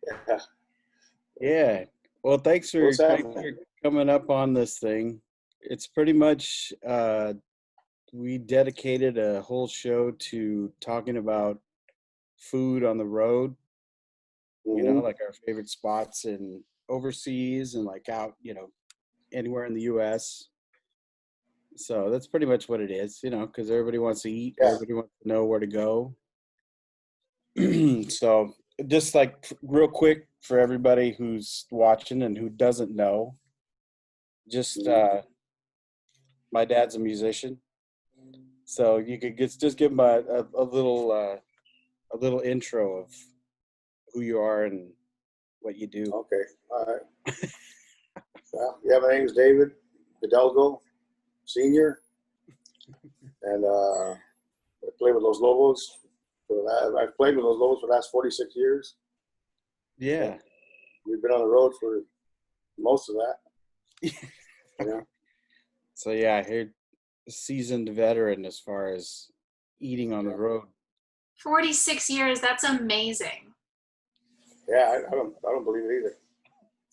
Yeah. Yeah. Well, What's thanks happening? for coming up on this thing. It's pretty much we dedicated a whole show to talking about food on the road, Hmm. like our favorite spots in overseas and like out, anywhere in the US. So that's pretty much what it is, because everybody wants to eat, Yeah. everybody wants to know where to go. So just like real quick for everybody who's watching and who doesn't know, just Hmm. my dad's a musician, so you could just give him a little intro of who you are and what you do. Okay. All right. Well, yeah, my name is David Hidalgo Sr. and I play with Los Lobos. I've played with Los Lobos for the last 46 years. And Yeah. we've been on the road for most of that. Yeah. So yeah, I heard seasoned veteran as far as eating on the Yeah. road. 46 years, that's amazing. Yeah. I don't believe it either.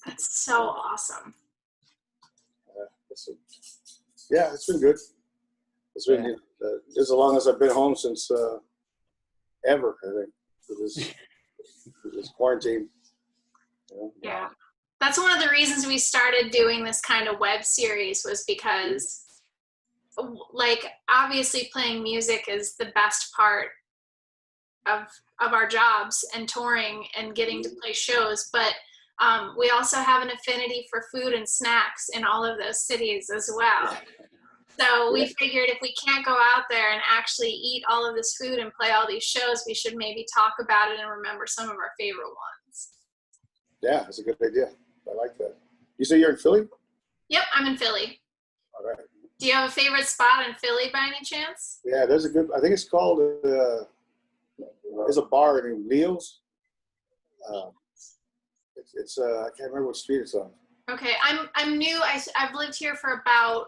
That's so awesome. Yeah, it's been good. It's been as long as I've been home since ever, I think, for this quarantine. Yeah. That's one of the reasons we started doing this kind of web series, was because like obviously playing music is the best part of our jobs and touring and getting to play shows, but we also have an affinity for food and snacks in all of those cities as well. So we figured if we can't go out there and actually eat all of this food and play all these shows, we should maybe talk about it and remember some of our favorite ones. Yeah, that's a good idea. I like that. You say you're in Philly? Yep, I'm in Philly. All right. Do you have a favorite spot in Philly by any chance? Yeah, there's a good, I think it's called, there's a bar named Leo's. I can't remember what street it's on. Okay, I'm new. I've lived here for about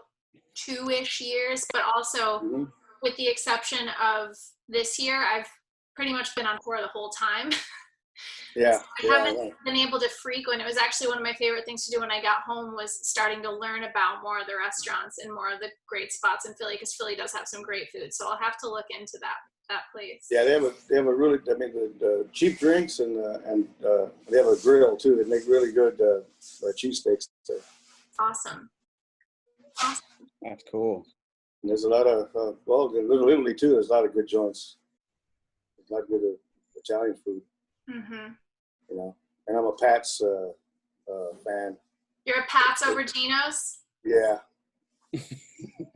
2-ish years, but also with the exception of this year, I've pretty much been on tour the whole time. Yeah. So I haven't been able to frequent. It was actually one of my favorite things to do when I got home, was starting to learn about more of the restaurants and more of the great spots in Philly, because Philly does have some great food. So I'll have to look into that place. Yeah, they have a really, I mean, the cheap drinks and they have a grill too. They make really good cheesesteaks there. Awesome. That's cool. And there's a lot of in Little Italy too. There's a lot of good joints. There's a lot of good Italian food. Mm-hmm. And I'm a Pat's fan. You're a Pat's over Geno's? Yeah. I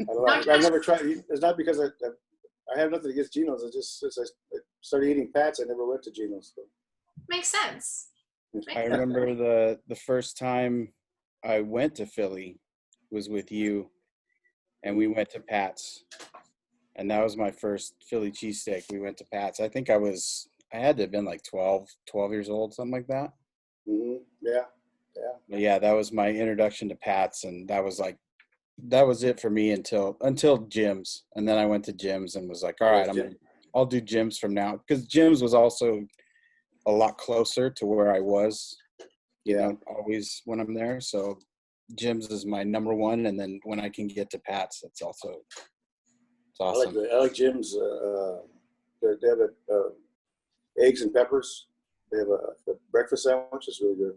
don't know. I've never tried. It's not because I have nothing against Geno's. It's just since I started eating Pat's, I never went to Geno's. So. Makes sense. I remember the first time I went to Philly was with you, and we went to Pat's, and that was my first Philly cheesesteak. We went to Pat's. I think I had to have been like 12 years old, something like that. Mm-hmm. Yeah. But yeah, that was my introduction to Pat's, and that was it for me until Jim's, and then I went to Jim's and was like, all right, I'll do Jim's from now, because Jim's was also a lot closer to where I was, always when I'm there. So Jim's is my number one, and then when I can get to Pat's, it's awesome. I like Jim's. They have eggs and peppers. They have a breakfast sandwich. It's really good.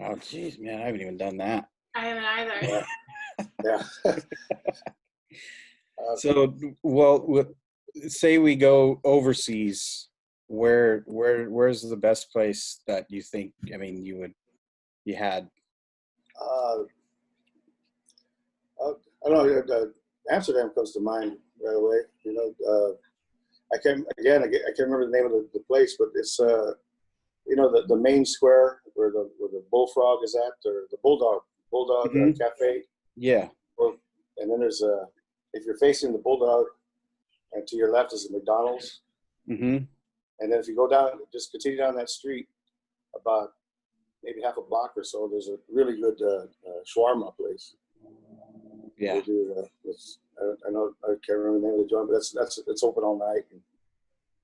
Oh, geez, man, I haven't even done that. I haven't either. Yeah. So, well, say we go overseas, where's the best place that you think? I mean, you had. I don't know. Amsterdam comes to mind right away. I can't remember the name of the place, but it's the main square where the bullfrog is at, or the bulldog cafe. Yeah. Well, and then there's if you're facing the bulldog, and to your left is the McDonald's. Mm-hmm. And then if you go down, just continue down that street about maybe half a block or so, there's a really good shawarma place. Yeah. They do, I can't remember the name of the joint, but it's open all night.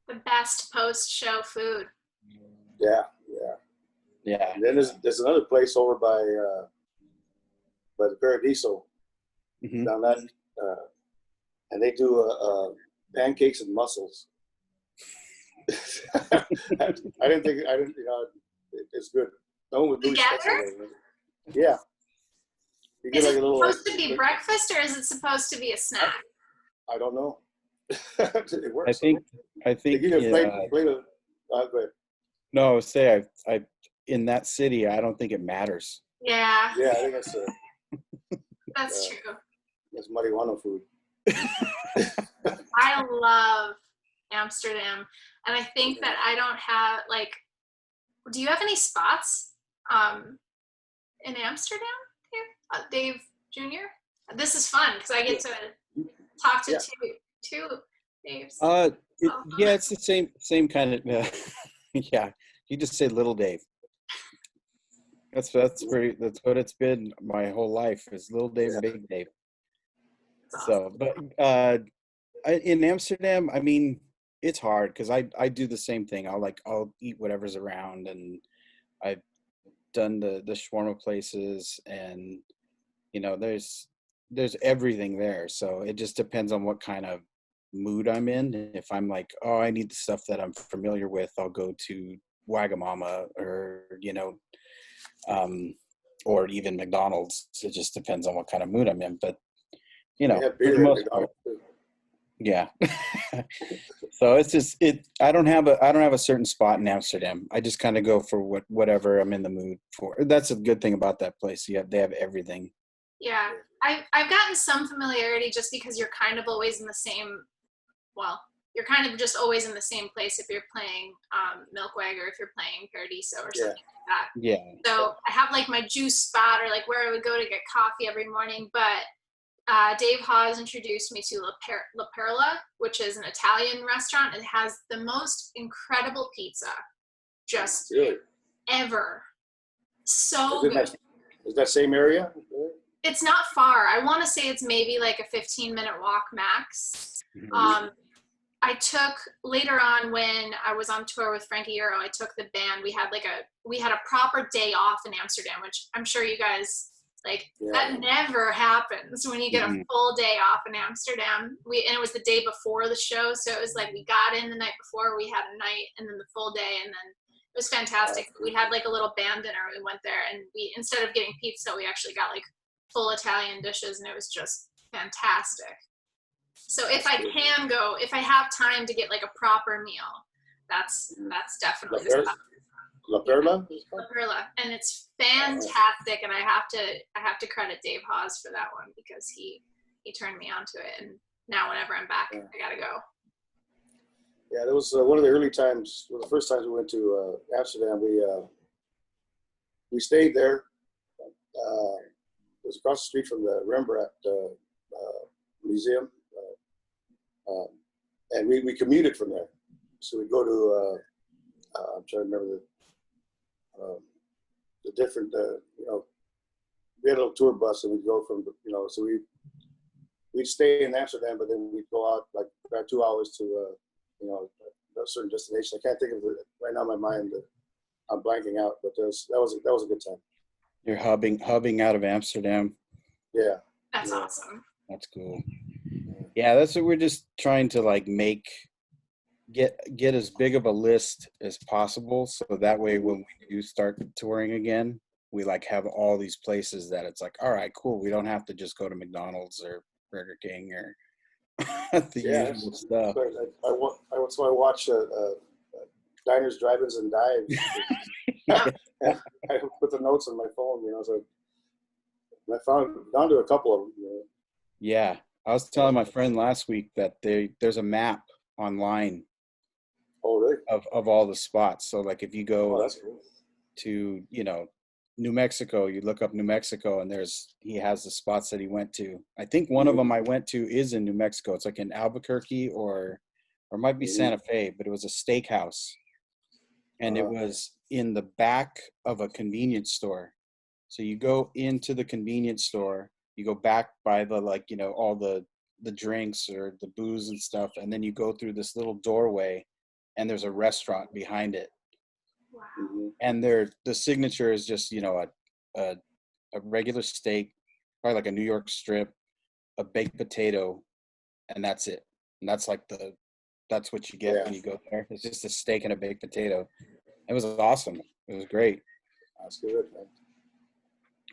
The best post-show food. Yeah. Yeah. And then there's another place over by the Paradiso down that, and they do pancakes and mussels. I didn't, it's good. The one with Louis Together? Yeah. You Is get it like a little, supposed to be breakfast or is it supposed to be a snack? I don't know. It works. I think. They give you a plate of. Go ahead. No, say I in that city, I don't think it matters. Yeah. Yeah, I think that's true. That's marijuana food. I love Amsterdam, and I think that I don't have like. Do you have any spots in Amsterdam, Dave Jr.? This is fun because I get to talk to two Daves. It's the same kind of. Yeah, you just say Little Dave. That's what it's been my whole life is Little Dave and Big Dave. So, but in Amsterdam, I mean, it's hard because I do the same thing. I'll eat whatever's around, and I've done the shawarma places, and there's everything there. So it just depends on what kind of mood I'm in. If I'm like, oh, I need the stuff that I'm familiar with, I'll go to Wagamama or even McDonald's. It just depends on what kind of mood I'm in. But for the most part, yeah. So it's just I don't have a certain spot in Amsterdam. I just kind of go for whatever I'm in the mood for. That's a good thing about that place. They have everything. Yeah, I've gotten some familiarity just because you're kind of always in the same. Well, you're kind of just always in the same place if you're playing Milkweg or if you're playing Paradiso or something like that. Yeah. So I have like my juice spot or like where I would go to get coffee every morning. But Dave Hawes introduced me to La Perla, which is an Italian restaurant. It has the most incredible pizza, just ever. So good. Is that same area? It's not far. I want to say it's maybe like a 15-minute walk max. I took later on when I was on tour with Frankie Euro, I took the band. We had a proper day off in Amsterdam, which I'm sure you guys that never happens when you get a full day off in Amsterdam. And it was the day before the show, so it was like we got in the night before, we had a night, and then the full day, and then it was fantastic. We had like a little band dinner. We went there, and we instead of getting pizza, we actually got like full Italian dishes, and it was just fantastic. So if I have time to get like a proper meal, that's definitely the spot. La Perla? La Perla, and it's fantastic. And I have to credit Dave Hawes for that one because he turned me onto it. And now whenever I'm back, I gotta go. Yeah, that was one of the early times. One of the first times we went to Amsterdam. We stayed there. It was across the street from the Rembrandt Museum. And we commuted from there. So we go to, I'm trying to remember the different, we had a little tour bus and we'd go from, so we'd stay in Amsterdam, but then we'd go out like about 2 hours to, a certain destination. I can't think of it right now in my mind. I'm blanking out, but that was a good time. You're hubbing out of Amsterdam. Yeah. That's awesome. That's cool. Yeah, that's what we're just trying to get as big of a list as possible, so that way when we do start touring again, we have all these places that it's like, all right, cool. We don't have to just go to McDonald's or Burger King or the usual stuff. So I watch Diners, Drive-Ins, and Dives. I put the notes on my phone, so I found to a couple of them. Yeah. I was telling my friend last week that there's a map online of all the spots. So if you go to, New Mexico, you look up New Mexico and he has the spots that he went to. I think one of them I went to is in New Mexico. It's like in Albuquerque or it might be Santa Fe, but it was a steakhouse. And it was in the back of a convenience store. So you go into the convenience store, you go back by the all the drinks or the booze and stuff, and then you go through this little doorway and there's a restaurant behind it. Wow. Mm-hmm. And the signature is just, a regular steak, probably like a New York strip, a baked potato, and that's it. And that's like that's what you get when you go there. It's just a steak and a baked potato. It was awesome. It was great. That's good, man.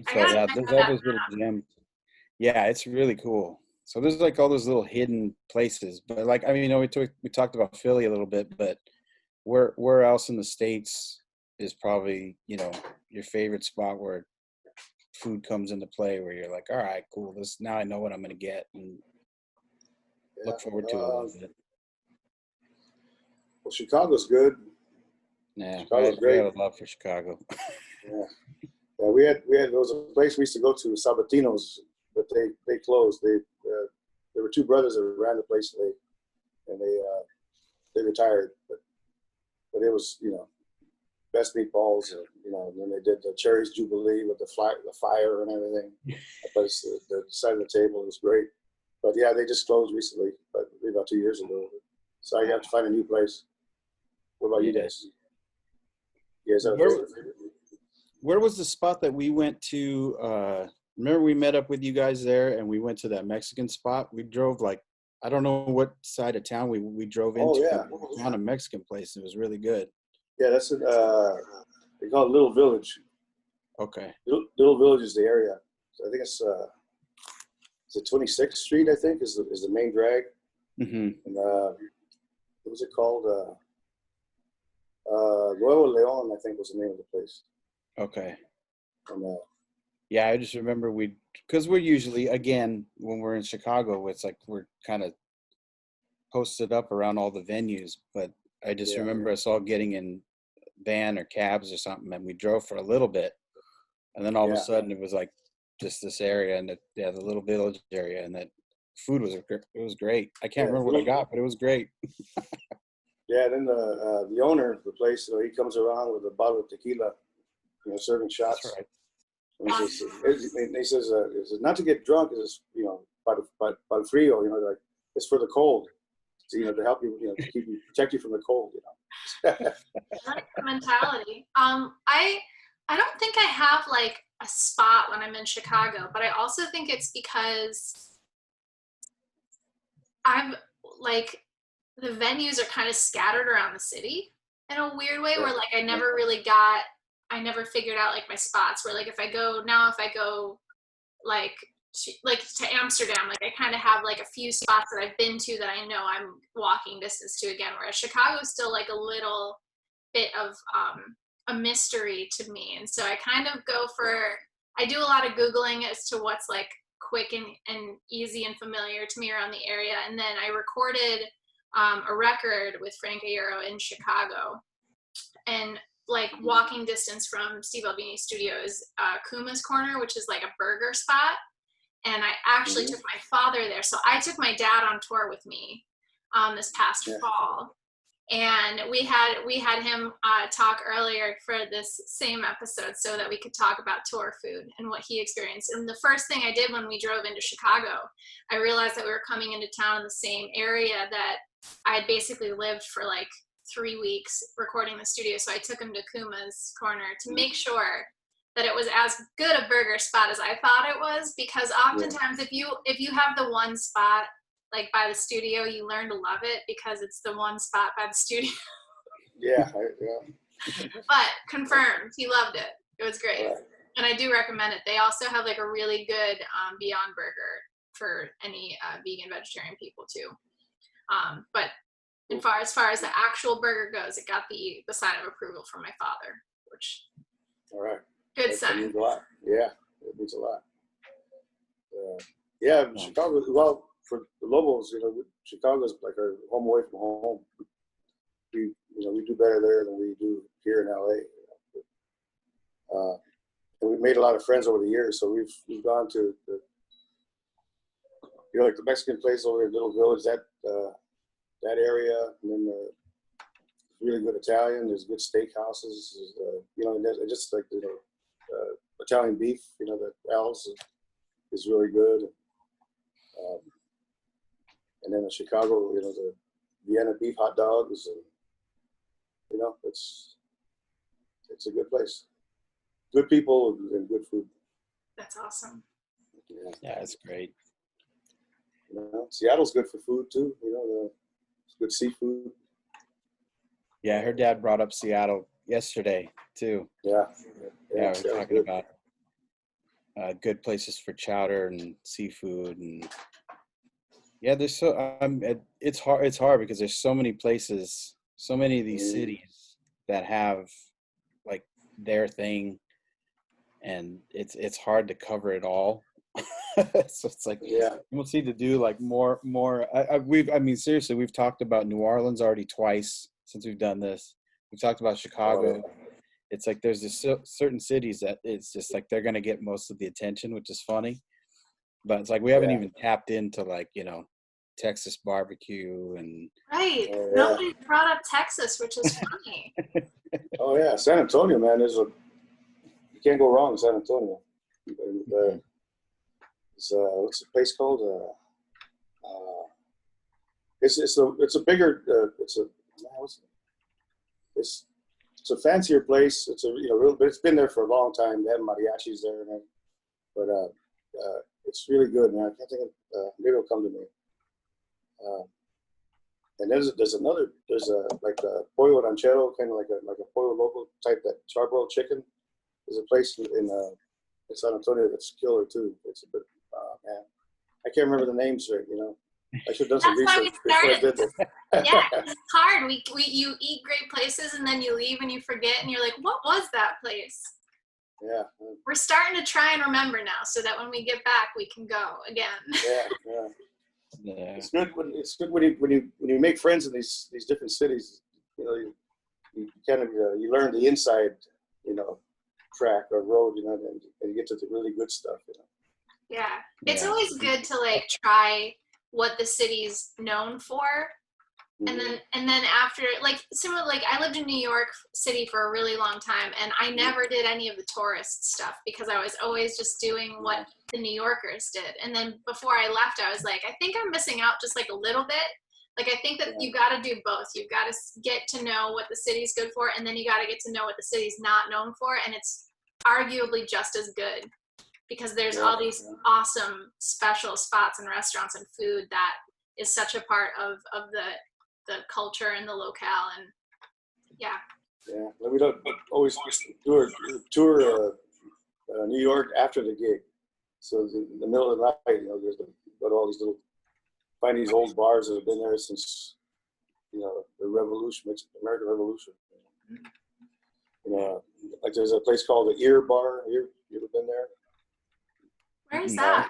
So yeah, there's all those little gems. Yeah, it's really cool. So there's like all those little hidden places. But like, I mean, we talked about Philly a little bit, but where else in the States is probably, your favorite spot where food comes into play, where you're like, all right, cool. Now I know what I'm gonna get and look forward to it a little bit. Well, Chicago's good. Yeah, Chicago's I great. got a love for Chicago. Yeah, there was a place we used to go to, Sabatino's, but they closed. There were two brothers that ran the place, and they retired. But it was, best meatballs, and then they did the Cherries Jubilee with the fire and everything. But it's the side of the table was great. But yeah, they just closed recently, but maybe about 2 years ago. So you have to find a new place. What about you guys? You guys have a favorite? Where was the spot that we went to? Remember we met up with you guys there, and we went to that Mexican spot. We drove I don't know what side of town we drove into. Oh yeah, we found a Mexican place. It was really good. Yeah, that's it. They call it Little Village. Okay. Little Village is the area. So I think it's 26th Street. I think is the main drag. Mm-hmm. And what was it called? Nuevo Leon, I think, was the name of the place. Okay. And, yeah, I just remember because we're usually, again, when we're in Chicago, it's like we're kind of posted up around all the venues. But I just remember us all getting in van or cabs or something, and we drove for a little bit, and then all of a sudden it was like just this area, and the little village area, and that food was great. I can't remember what I got, but it was great. Yeah, and then the owner of the place, he comes around with a bottle of tequila, serving shots. That's right. And he says, not to get drunk, is para frio, like it's for the cold, so, to help you, to protect you from the cold, That's the mentality. I don't think I have like a spot when I'm in Chicago, but I also think it's because I've like the venues are kind of scattered around the city in a weird way, where like I never figured out like my spots, where like if I go like to Amsterdam, like I kind of have like a few spots that I've been to that I know I'm walking distance to again, whereas Chicago is still like a little bit of a mystery to me. And so I kind of I do a lot of Googling as to what's like quick and easy and familiar to me around the area. And then I recorded a record with Frank Ayero in Chicago, and like walking distance from Steve Albini's studio is Kuma's Corner, which is like a burger spot. And I actually took my father there. So I took my dad on tour with me this past fall. And we had him talk earlier for this same episode so that we could talk about tour food and what he experienced. And the first thing I did when we drove into Chicago, I realized that we were coming into town in the same area that I had basically lived for like 3 weeks recording the studio. So I took him to Kuma's Corner to make sure that it was as good a burger spot as I thought it was, because oftentimes if you have the one spot like by the studio, you learn to love it because it's the one spot by the studio. Yeah. But confirmed, he loved it. It was great. Right. And I do recommend it. They also have like a really good Beyond Burger for any vegan, vegetarian people too. But as far as the actual burger goes, it got the sign of approval from my father, which all right. Good sign. That means a lot. Yeah, it means a lot. Chicago. Well, for the Lobos, Chicago's like our home away from home. We do better there than we do here in LA. And we've made a lot of friends over the years. So we've gone to like the Mexican place over in Little Village, that area, and then really good Italian. There's good steakhouses. Just like Italian beef. That Al's is really good. And then in Chicago, the Vienna beef hot dogs, and it's a good place. Good people and good food. That's awesome. Yeah, it's great. Seattle's good for food too. It's good seafood. Yeah, her dad brought up Seattle yesterday too. Yeah, we were talking about good places for chowder and seafood, and there's it's hard because there's so many places, so many of these cities that have like their thing, and it's hard to cover it all. So it's like we'll need to do like more. Seriously, we've talked about New Orleans already twice since we've done this. We've talked about Chicago. It's like there's just certain cities that it's just like they're gonna get most of the attention, which is funny. But it's like we haven't even tapped into like Texas barbecue and right. Nobody brought up Texas, which is funny. Oh yeah, San Antonio, man. You can't go wrong in San Antonio. What's the place called? It's a bigger. It's a fancier place. It's but it's been there for a long time. They have mariachis there, but it's really good, man. I can't think of. Maybe it'll come to me. And there's like a pollo ranchero, kind of like a pollo local type, that charbroiled chicken. There's a place in San Antonio that's killer too. It's a bit, man, I can't remember the names right. I should have done some research before I did this. Yeah, it's hard. You eat great places and then you leave and you forget and you're like, what was that place? Yeah. We're starting to try and remember now, so that when we get back, we can go again. Yeah. It's good when you make friends in these different cities. You kind of you learn the inside, track or road, and you get to the really good stuff. Yeah, it's always good to like try what the city's known for. And then after, like, similar, like I lived in New York City for a really long time, and I never did any of the tourist stuff because I was always just doing what the New Yorkers did. And then before I left, I was like, I think I'm missing out just like a little bit. Like, I think that you got to do both. You've got to get to know what the city's good for, and then you got to get to know what the city's not known for, and it's arguably just as good because there's all these awesome special spots and restaurants and food that is such a part of the culture and the locale, and we don't always tour New York after the gig, so in the middle of the night, there's go to all these find these old bars that have been there since the Revolution, American Revolution. Like there's a place called the Ear Bar. You ever been there? Where's that?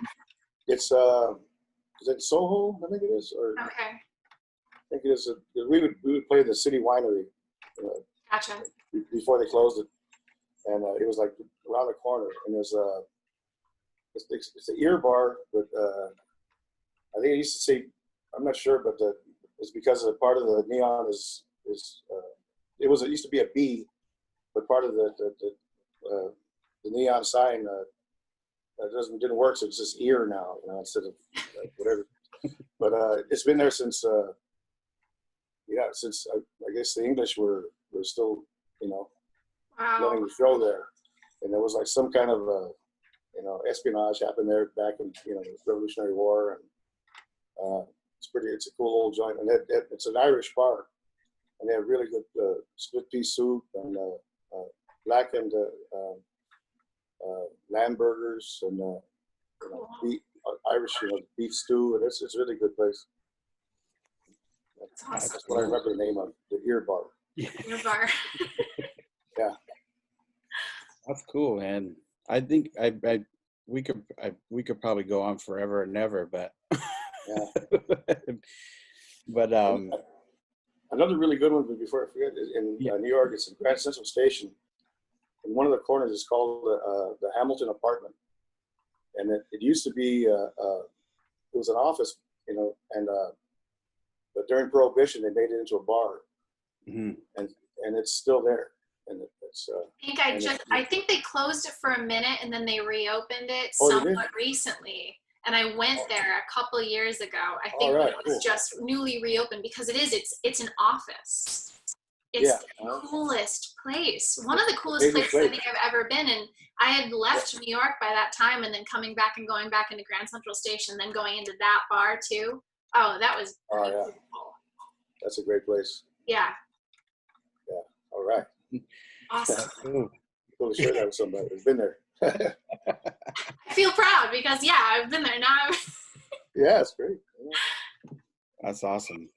It's is it Soho? I think it is. Or okay. I think it is. We would play the City Winery. Gotcha. Before they closed it, and it was like around the corner. And there's it's the Ear Bar, but I think it used to say, I'm not sure, but it's because of part of the neon is it used to be a B, but part of the neon sign didn't work, so it's just ear now, instead of whatever. But it's been there since since I guess the English were still letting the show there, and there was like some kind of espionage happened there back in the Revolutionary War, and it's a cool old joint, and it's an Irish bar, and they have really good split pea soup and blackened lamb burgers and beef, Irish beef stew, and it's a really good place. That's what I remember the name of, the Ear Bar. Ear Bar. Yeah. That's cool, man. I think we could probably go on forever and ever, but but another really good one before I forget is in New York. It's in Grand Central Station, and one of the corners is called the Hamilton Apartment, and it used to be it was an office, and but during Prohibition they made it into a bar, and it's still there. And it's, I think they closed it for a minute and then they reopened it recently. And I went there a couple of years ago. I think it was just newly reopened because it's an office. It's Yeah. the coolest place. One of the coolest Amazing places I place. think I've ever been. And I had left New York by that time, and then coming back and going back into Grand Central Station, then going into that bar too. Oh, that was beautiful. That's a great place. Yeah. Yeah. All right. Awesome. Pull the shirt out of somebody who's been there. I feel proud because I've been there now. Yeah, it's great. Yeah. That's awesome.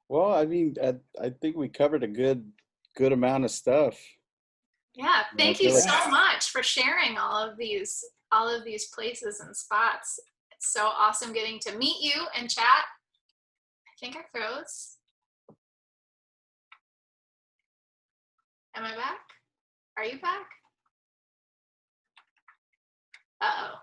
Well, I mean, I think we covered a good amount of stuff. Yeah, thank you so much for sharing all of these places and spots. It's so awesome getting to meet you and chat. I think I froze. Am I back? Are you back? Uh-oh.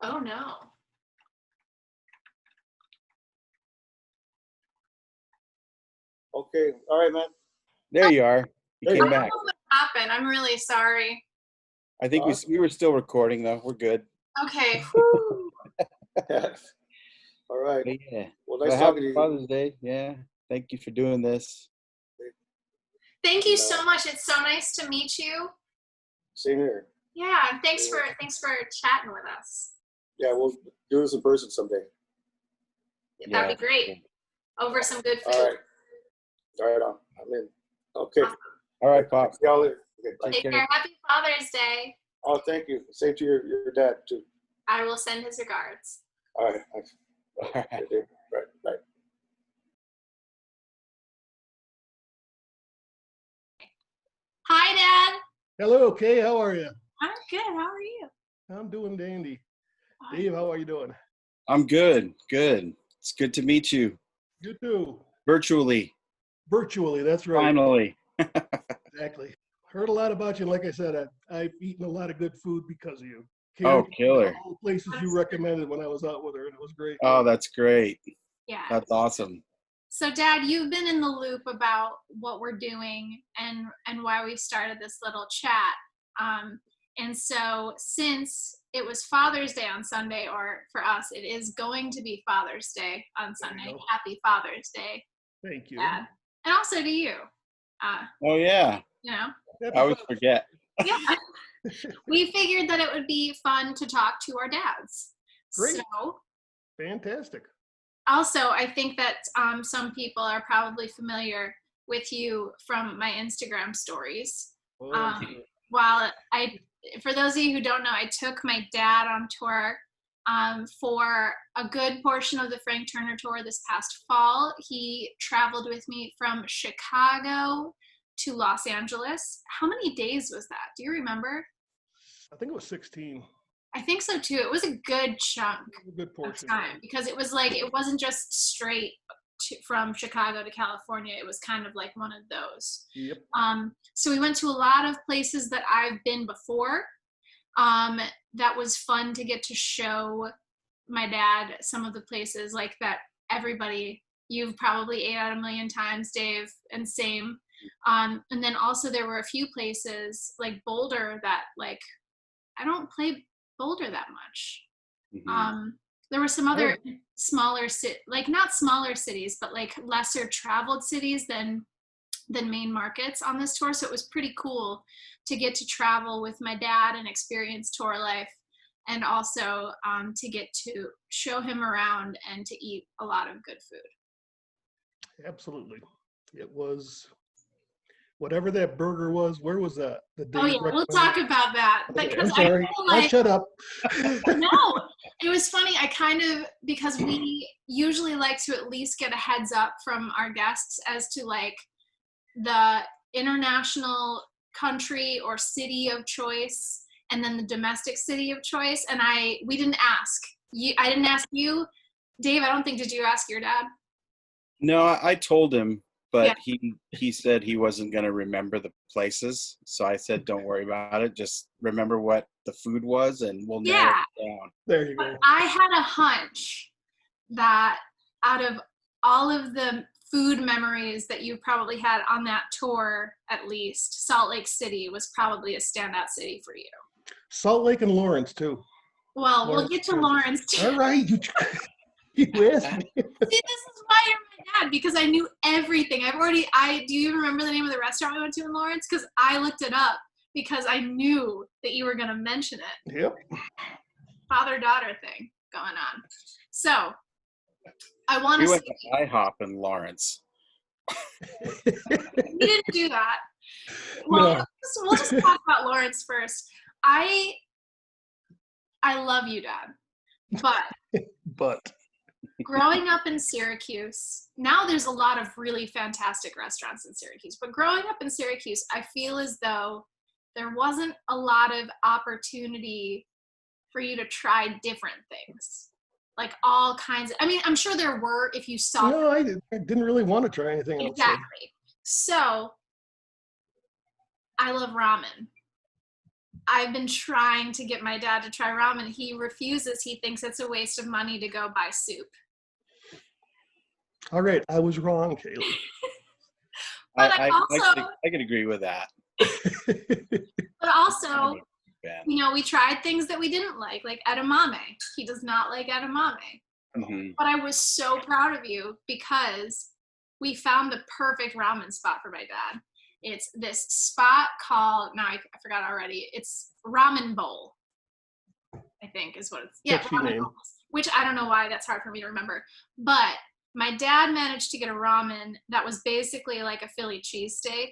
Oh no. Okay. All right, man. There you are. You There came you back. I don't know what happened. I'm really sorry. I think we were still recording though. We're good. Okay. Whew. All right. But yeah. Well, Well, nice talking to happy you. Father's Day. Yeah. Thank you for doing this. Thank you so much. It's so nice to meet you. Same here. Yeah, and thanks for chatting with us. Yeah, we'll do this in person someday. That'd be great. Over some good food. All right. All right, I'm in. Okay. Awesome. All right, Pop. See y'all later. Okay, bye. Take care. Happy Father's Day. Oh, thank you. Same to your dad too. I will send his regards. All right. Thanks. All right. Right. Bye. Hi, Dad. Hello, Kay. How are you? I'm good. How are you? I'm doing dandy. Dave, how are you doing? I'm good. Good. It's good to meet you. You too. Virtually. Virtually, that's right. Finally. Exactly. Heard a lot about you. Like I said, I've eaten a lot of good food because of you. Oh, killer. All the places you recommended when I was out with her, and it was great. Oh, that's great. Yeah. That's awesome. So, Dad, you've been in the loop about what we're doing and why we started this little chat. And so, since it was Father's Day on Sunday, or for us, it is going to be Father's Day on Sunday. Happy Father's Day. Thank you. Dad. And also to you. Oh, yeah. You know? I always forget. Yeah. We figured that it would be fun to talk to our dads. Great. So, Fantastic. also, I think that some people are probably familiar with you from my Instagram stories. For those of you who don't know, I took my dad on tour for a good portion of the Frank Turner Tour this past fall. He traveled with me from Chicago to Los Angeles. How many days was that? Do you remember? I think it was 16. I think so too. It was a good chunk A good of portion. time because it was like, it wasn't just straight from Chicago to California. It was kind of like one of those. Yep. So we went to a lot of places that I've been before. That was fun to get to show my dad some of the places like that you've probably ate out a million times, Dave, and same. And then also there were a few places like Boulder that like, I don't play Boulder that much. Mm-hmm. There were some other smaller not smaller cities, but like lesser traveled cities than main markets on this tour. So it was pretty cool to get to travel with my dad and experience tour life, and also to get to show him around and to eat a lot of good food. Absolutely. It was whatever that burger was. Where was that? Oh yeah, we'll talk about that. Okay, I'm sorry. I'll shut up. No, it was funny. Because we usually like to at least get a heads up from our guests as to like the international country or city of choice, and then the domestic city of choice. And we didn't ask you. I didn't ask you, Dave. I don't think, did you ask your dad? No, I told him, but he said he wasn't going to remember the places. So I said, don't worry about it. Just remember what the food was, and we'll narrow it down. There you go. I had a hunch that out of all of the food memories that you probably had on that tour, at least, Salt Lake City was probably a standout city for you. Salt Lake and Lawrence, too. Well, we'll get to Lawrence too. All right, you asked me. See, this is why you're my dad, because I knew everything. Do you remember the name of the restaurant we went to in Lawrence? Because I looked it up because I knew that you were going to mention it. Yep. Father-daughter thing going on. So, I want We to went say, to IHOP in Lawrence. we didn't do that. Well, No. we'll just talk about Lawrence first. I love you, Dad, But growing up in Syracuse, now there's a lot of really fantastic restaurants in Syracuse, but growing up in Syracuse, I feel as though there wasn't a lot of opportunity for you to try different things. Like all kinds of, I mean, I'm sure there were if you saw. no, I didn't really want to try anything else. Exactly. So, I love ramen. I've been trying to get my dad to try ramen. He refuses. He thinks it's a waste of money to go buy soup. All right, I was wrong, Kaylee. But I can agree with that. but also, we tried things that we didn't like edamame. He does not like edamame. Mm-hmm. But I was so proud of you because we found the perfect ramen spot for my dad. It's this spot called, now I forgot already, it's Ramen Bowl, I think is what it's, yeah, Ramen Bowl, which I don't know why that's hard for me to remember. But my dad managed to get a ramen that was basically like a Philly cheesesteak.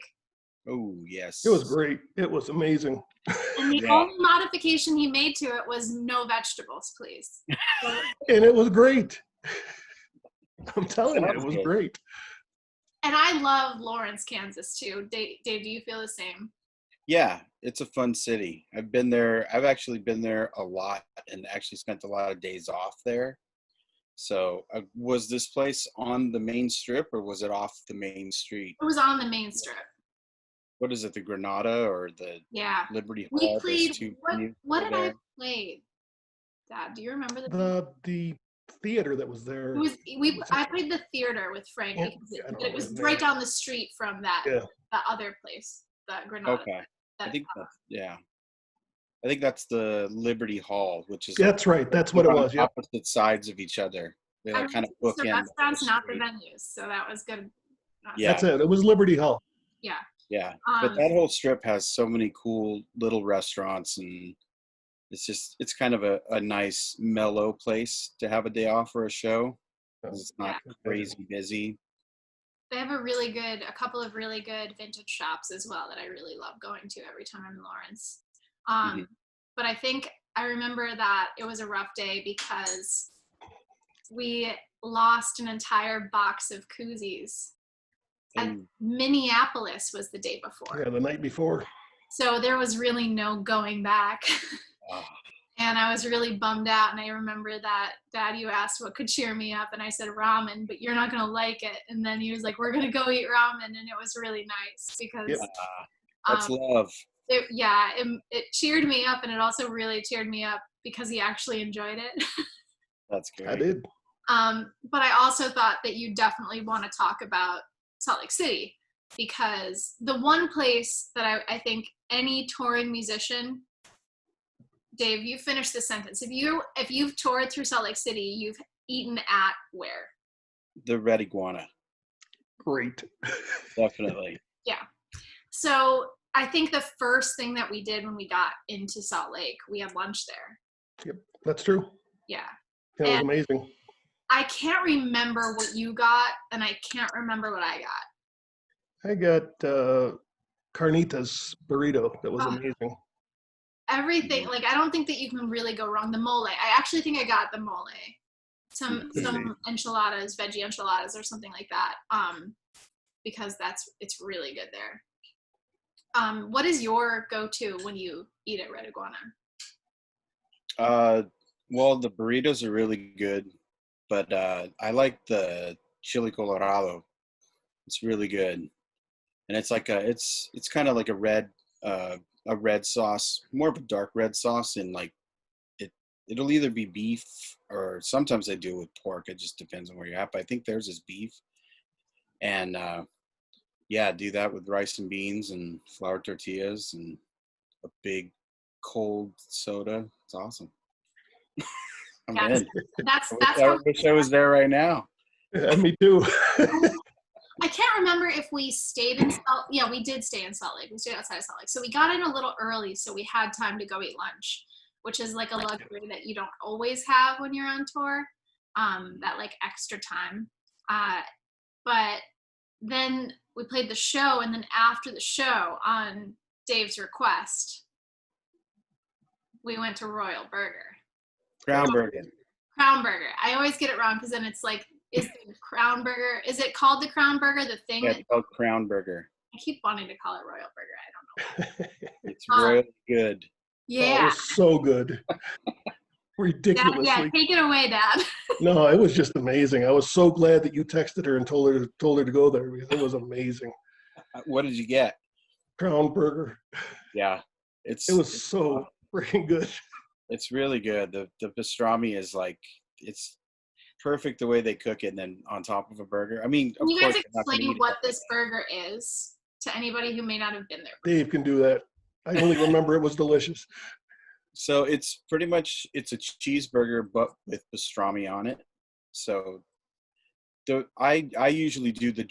Oh, yes. It was great. It was amazing. And the only modification he made to it was no vegetables, please. And it was great. I'm telling you, it was great. And I love Lawrence, Kansas too. Dave, do you feel the same? Yeah, it's a fun city. I've been there. I've actually been there a lot and actually spent a lot of days off there. So was this place on the main strip or was it off the main street? It was on the main strip. What is it, the Granada or the Liberty Hall? We played, what did I play? Dad, do you remember the theater that was there? I played the theater with Frank because it was right down the street from that other place, the Granada. Okay. I think that's the Liberty Hall, which is that's right. That's what it was. Yeah. Opposite sides of each other. They kind of bookend. The restaurants, not the venues, so that was good. That's it. It was Liberty Hall. Yeah. Yeah, but that whole strip has so many cool little restaurants, and it's kind of a nice mellow place to have a day off for a show. It's not crazy busy. They have a couple of really good vintage shops as well that I really love going to every time I'm in Lawrence. But I remember that it was a rough day because we lost an entire box of koozies. And Minneapolis was the day before. Yeah, the night before. So there was really no going back. And I was really bummed out. And I remember that, Dad, you asked what could cheer me up. And I said ramen, but you're not going to like it. And then he was like, we're going to go eat ramen. And it was really nice because that's love. It cheered me up. And it also really cheered me up because he actually enjoyed it. That's great. I did. But I also thought that you definitely want to talk about Salt Lake City, because the one place that I think any touring musician, Dave, you finish the sentence. If you've toured through Salt Lake City, you've eaten at where? The Red Iguana. Great. Definitely. Yeah. So I think the first thing that we did when we got into Salt Lake, we had lunch there. Yep, that's true. Yeah. It was amazing. I can't remember what you got, and I can't remember what I got. I got carnitas burrito. That was amazing. Everything, I don't think that you can really go wrong. The mole, I actually think I got the mole. Some enchiladas, veggie enchiladas or something like that, because it's really good there. What is your go-to when you eat at Red Iguana? Well, the burritos are really good. But I like the chili colorado. It's really good, and it's like it's kind of like a red sauce, more of a dark red sauce, and it'll either be beef or sometimes they do it with pork. It just depends on where you're at. But I think theirs is beef, and do that with rice and beans and flour tortillas and a big cold soda. It's awesome. I'm Yes. in. That's I wish I was there right now. Yeah, me too. I can't remember if we stayed in Salt. Yeah, we did stay in Salt Lake. We stayed outside of Salt Lake, so we got in a little early, so we had time to go eat lunch, which is like a luxury that you don't always have when you're on tour. That like extra time. But then we played the show, and then after the show, on Dave's request, we went to Royal Burger. Crown Burger. Crown Burger. I always get it wrong because then it's like, is the Crown Burger, is it called the Crown Burger, the thing? Yeah, it's called Crown Burger. I keep wanting to call it Royal Burger. I don't know. It's really good. Oh, it Yeah. was so good. Dad, Ridiculously. yeah, take it away, Dad. No, it was just amazing. I was so glad that you texted her and told her to go there because it was amazing. What did you get? Crown Burger. Yeah, It was so freaking good. It's really good. The pastrami is like, it's perfect the way they cook it, and then on top of a burger. I mean, Can you guys you're not gonna explain eat what it. this burger is to anybody who may not have been there? Dave can do that. I only remember it was delicious. So it's pretty much, it's a cheeseburger but with pastrami on it. So I usually do the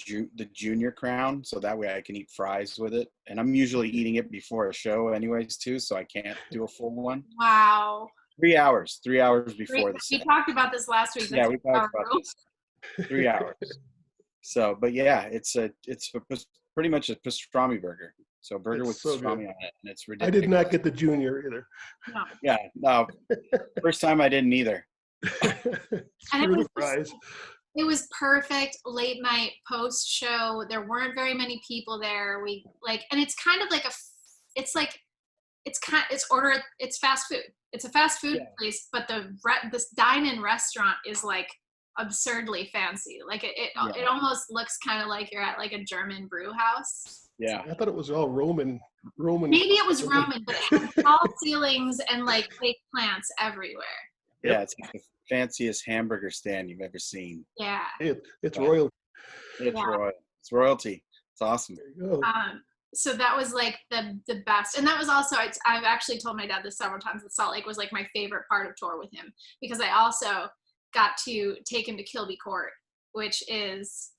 junior crown, so that way I can eat fries with it. And I'm usually eating it before a show anyways too, so I can't do a full one. Wow. 3 hours before the We set. talked about this last week. Yeah, That's we talked about this. 3 hours. So, but yeah, it's pretty much a pastrami burger. So a burger It's with so pastrami good. on it, and it's I ridiculous. did not get the junior either. No. Yeah, no. First time I didn't either. Screw the fries. It was perfect late night post show. There weren't very many people there. We like, and it's kind of like it's fast food. It's a fast food place, but this dine-in restaurant is like absurdly fancy. Like it almost looks kind of like you're at like a German brew house. Yeah. I thought it was all Roman. Maybe it was Roman, but it had tall ceilings and like fake plants everywhere. Yeah, it's like the fanciest hamburger stand you've ever seen. Yeah. It's royal. It's royal. It's royalty. It's awesome. There you go. So that was like the best. And that was also, I've actually told my dad this several times, that Salt Lake was like my favorite part of tour with him, because I also got to take him to Kilby Court, which is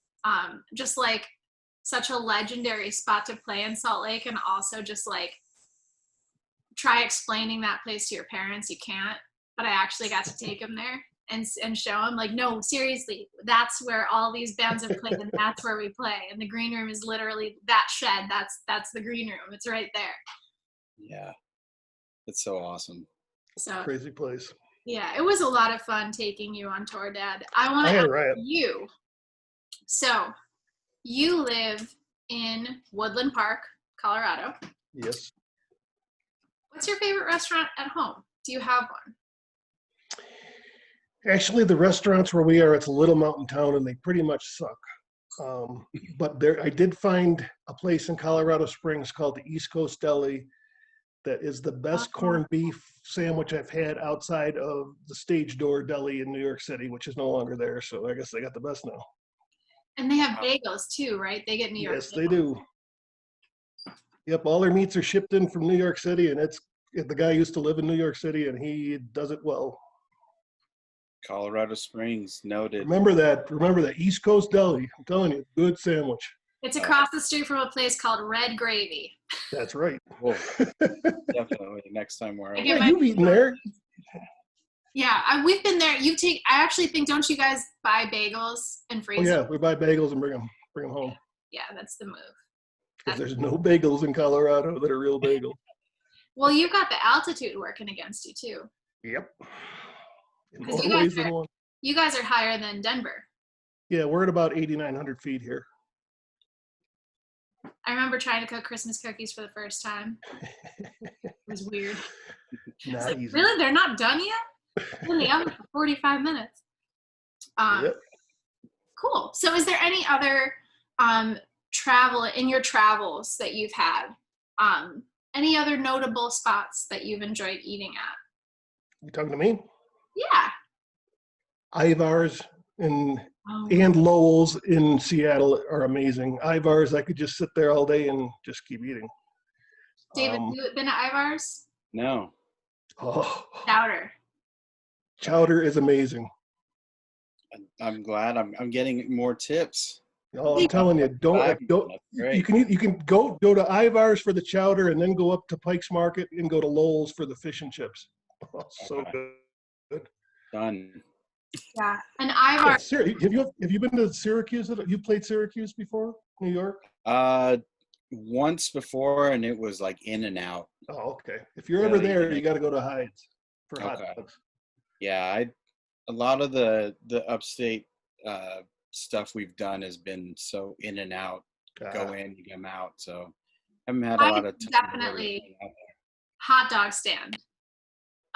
just like such a legendary spot to play in Salt Lake. And also just like try explaining that place to your parents. You can't, but I actually got to take him there and show him, like, no, seriously, that's where all these bands have played, and that's where we play. And the green room is literally that shed. That's the green room. It's right there. Yeah. It's so awesome. So Crazy place. yeah, it was a lot of fun taking you on tour, Dad. I want to ask you. So you live in Woodland Park, Colorado. Yes. What's your favorite restaurant at home? Do you have one? Actually, the restaurants where we are, it's a little mountain town, and they pretty much suck. But I did find a place in Colorado Springs called the East Coast Deli that is the best corned beef sandwich I've had outside of the Stage Door Deli in New York City, which is no longer there. So I guess they got the best now. And they have bagels too, right? They get New York. Yes, they do. Yep, all their meats are shipped in from New York City, and the guy used to live in New York City, and he does it well. Colorado Springs, noted. Remember that East Coast Deli. I'm telling you, good sandwich. It's across the street from a place called Red Gravy. That's right. Whoa. Definitely next time we're over. Yeah, you've eaten there. Yeah, we've been there. I actually think, don't you guys buy bagels and freeze Oh them? yeah, we buy bagels and bring them home. Yeah, that's the move. Because there's no bagels in Colorado that are real bagels. Well, you got the altitude working against you too. Yep. In 'Cause more ways than one. You guys are higher than Denver. Yeah, we're at about 8,900 feet here. I remember trying to cook Christmas cookies for the first time. It was weird. Not easy. Really? They're not done yet? In the oven for 45 minutes. Yep. Cool. So is there any other travel in your travels that you've had? Any other notable spots that you've enjoyed eating at? You talking to me? Yeah. Ivar's and Lowell's in Seattle are amazing. Ivar's, I could just sit there all day and just keep eating. David, you been to Ivar's? No. Oh, Doubter. chowder is amazing. I'm glad I'm getting more tips. Oh, I'm telling you, don't. You can go to Ivar's for the chowder, and then go up to Pike's Market and go to Lowell's for the fish and chips. Oh, so good. And Done. Ivar. Have you been to Syracuse? Have you played Syracuse before? New York? Once before, and it was like in and out. Oh, okay. If you're ever there, you got to go to Hyde's for hot dogs. Yeah, a lot of the upstate stuff we've done has been so in and out. Go in, you come out. So I haven't had a lot of time. Definitely hot dog stand.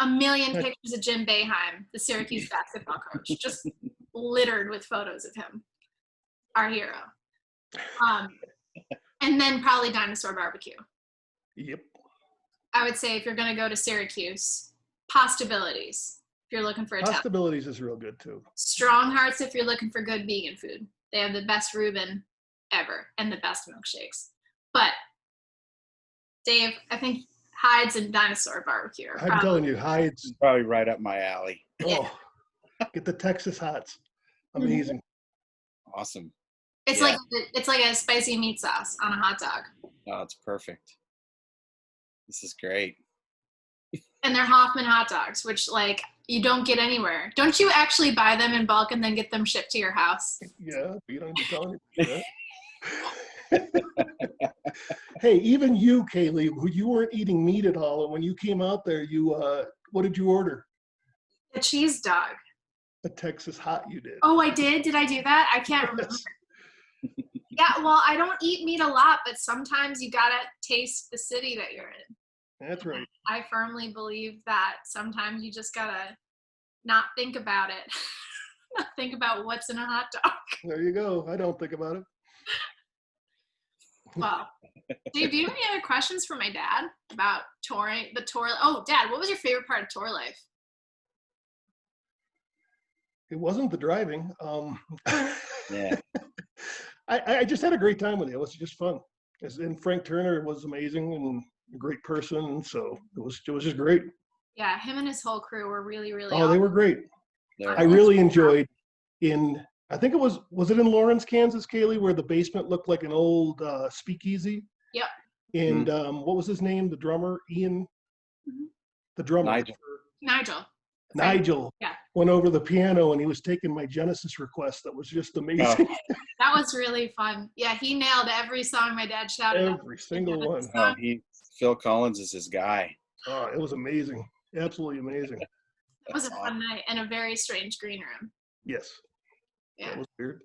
A million pictures of Jim Boeheim, the Syracuse basketball coach, just littered with photos of him, our hero. And then probably Dinosaur Barbecue. Yep. I would say if you're going to go to Syracuse, Postabilities if you're looking for a Postabilities is real good too. Strong Hearts if you're looking for good vegan food. They have the best Reuben ever and the best milkshakes. But Dave, I think Hyde's and Dinosaur Barbecue. I'm telling you, Hyde's probably right up my alley. Oh, get the Texas Hots. Amazing. Awesome. It's like a spicy meat sauce on a hot dog. Oh, it's perfect. This is great. And they're Hoffman hot dogs, which like you don't get anywhere. Don't you actually buy them in bulk and then get them shipped to your house? Yeah, you don't even tell me that. Hey, even you, Kaylee, you weren't eating meat at all, and when you came out there, what did you order? A cheese dog. A Texas hot, you did. Oh, I did? Did I do that? I can't remember. Yeah, well, I don't eat meat a lot, but sometimes you gotta taste the city that you're in. That's right. I firmly believe that sometimes you just gotta not think about it. Not think about what's in a hot dog. There you go. I don't think about it. Well, Dave, do you have any other questions for my dad about touring, the tour? Oh, Dad, what was your favorite part of tour life? It wasn't the driving. Yeah. I just had a great time with it. It was just fun. And Frank Turner was amazing and a great person. And so it was just great. Yeah, him and his whole crew were really, really awesome. They were great. They're I really enjoyed I think it was it in Lawrence, Kansas, Kaylee, where the basement looked like an old speakeasy? Yep. And what was his name? The drummer, Ian? Mm-hmm. The drummer. Nigel yeah. Went over the piano and he was taking my Genesis request. That was just amazing. Oh. That was really fun. Yeah, he nailed every song my dad shouted. Every single one. Oh, Phil Collins is his guy. Oh, it was amazing. Absolutely amazing. It was a fun night and a very strange green room. Yes. Yeah. That was weird.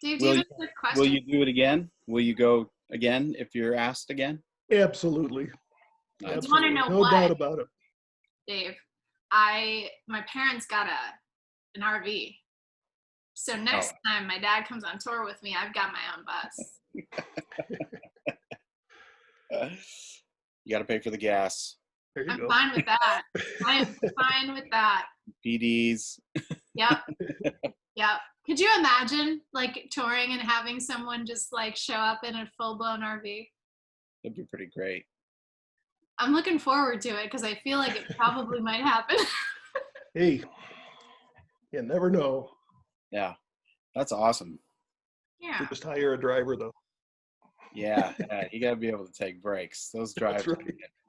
Dave, do you have a question? Will you do it again? Will you go again if you're asked again? Absolutely. I just want to know no doubt about it. Dave, my parents got an RV. So next time my dad comes on tour with me, I've got my own bus. You got to pay for the gas. There you go. Fine with that. I am fine with that. PDs. Yep. Yep. Could you imagine like touring and having someone just like show up in a full-blown RV? That'd be pretty great. I'm looking forward to it because I feel like it probably might happen. Hey, you never know. Yeah, that's awesome. Yeah. You just hire a driver though. Yeah, you got to be able to take breaks. Those drives are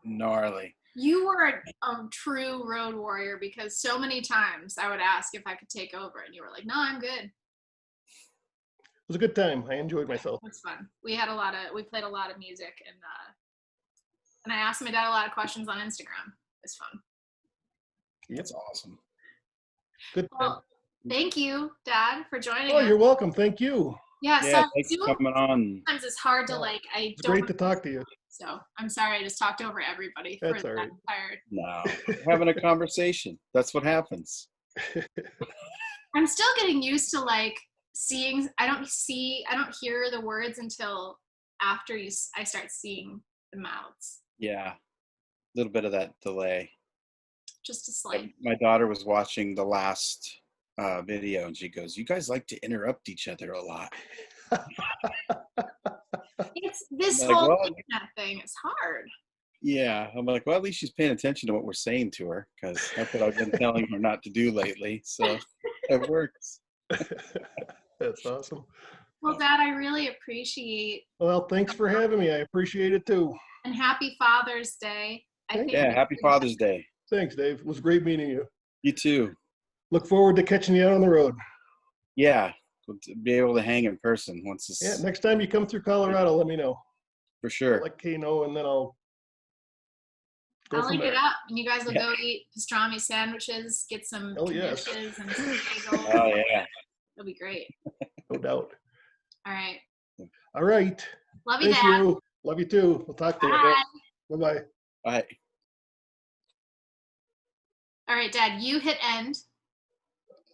gnarly. You were a true road warrior because so many times I would ask if I could take over and you were like, no, I'm good. It was a good time. I enjoyed myself. It was fun. We played a lot of music and I asked my dad a lot of questions on Instagram. It was fun. That's awesome. Good. Well, thank you, Dad, for joining us. Oh, you're welcome. Thank you. Yeah, so thanks for coming on. Sometimes it's hard to It's great to talk to you. So I'm sorry I just talked over everybody. That's all right. No, we're having a conversation. That's what happens. I'm still getting used to like seeing. I don't hear the words until after I start seeing the mouths. Yeah, a little bit of that delay. Just a slight. My daughter was watching the last video and she goes, "You guys like to interrupt each other a lot." It's this whole internet thing is hard. Yeah, I'm like, well, at least she's paying attention to what we're saying to her, because that's what I've been telling her not to do lately. So it works. That's awesome. Well, Dad, I really appreciate. Well, thanks for having me. I appreciate it too. And happy Father's Day. I think Yeah, happy Father's Day. Thanks, Dave. It was great meeting you. You too. Look forward to catching you out on the road. Yeah, we'll be able to hang in person once this. Yeah, next time you come through Colorado, let me know. For sure. Let Kay know, and then I'll go I'll from link there. it up, and you guys will Yeah. go eat pastrami sandwiches, get some Oh, yes. knishes and some bagels. Oh yeah. It'll be great. No doubt. All right. All right. Love you, Thank Dad. you. Love you too. We'll talk to you. Bye. Bye-bye. All right. All right, Dad, you hit end.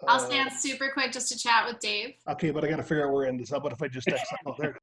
I'll stand super quick just to chat with Dave. Okay, but I got to figure out where end is. How about if I just text? Oh, there.